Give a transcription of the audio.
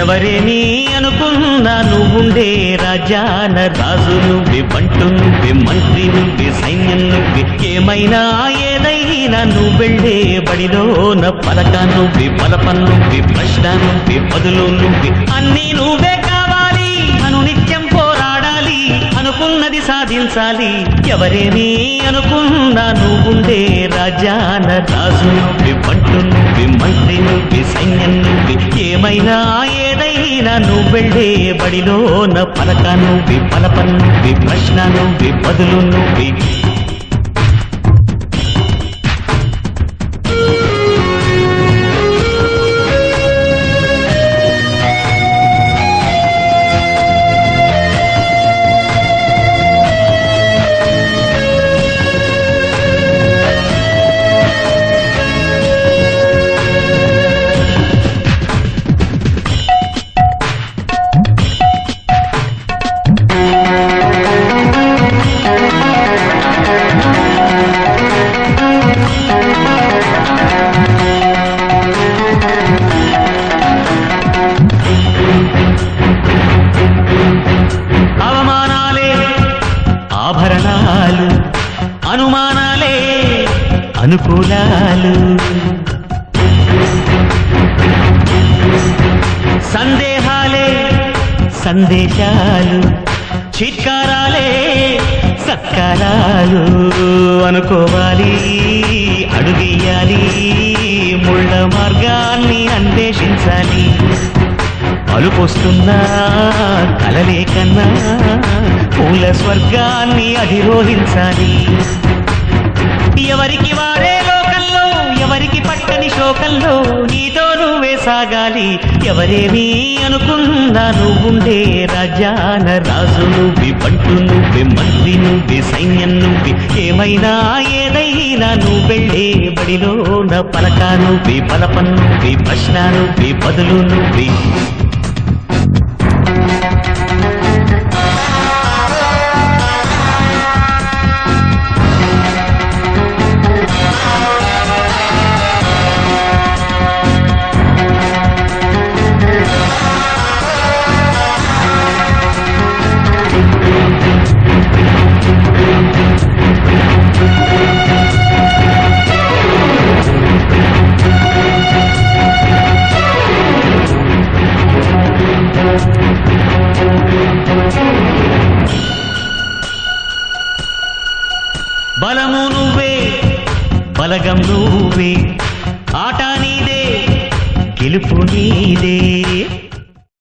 ఎవరేని అనుకున్నా నువ్వుండే రాజాన రాజు నువ్వే, బంటు నువ్వే, మంత్రి నువ్వే, సైన్యం నువ్వే, ఏమైనా ఏదైనా నువ్వెళ్ళే బడిలోన పలక నువ్వే, పలపం నువ్వే, ప్రశ్న నువ్వే, బదులు నువ్వే, అన్నీ నువ్వే కావాలి. అనునిత్యం పోరాడాలి, అనుకున్నది సాధించాలి. ఎవరేని అనుకున్నా నువ్వుండే రాజాన రాజు నువ్వే, బంటు నువ్వే, మంత్రి నువ్వే, సైన్యం నువ్వే, ఏమైనా ఏదైనా నువ్వెళ్ళే బడిలోన పలక నువ్వే, పలపం నువ్వే, ప్రశ్న నువ్వే, బదులు నువ్వే. అవమానాలే ఆభరణాలు, అనుమానాలే అనుకూలాలు, సందేహాలే సందేశాలు, చిత్కారాలే సత్కారాలు. అనుకోవాలి, అడుగేయాలి, ముళ్ళ మార్గాన్ని అన్వేషించాలి. అలుపొస్తున్నా కలలే కన్నా పూల స్వర్గాన్ని అధిరోహించాలి. ఎవరికి వాడే లోకంలో, ఎవరికి పట్టని శోకంలో నీతో నువ్వే సాగాలి. ఎవరేమీ అనుకున్నా నువ్వుండే రాజాన రాజు నువ్వే, బంటు నువ్వే, మంత్రి నువ్వే, సైన్యం నువ్వే, ఏమైనా ఏదైనా నువ్వెళ్ళే బడిలోన పలక నువ్వే, పలపం నువ్వే, ప్రశ్న నువ్వే, బదులు నువ్వే. బలము నువ్వే, బలగం నువ్వే, ఆట నీదే, గెలుపు నీదే.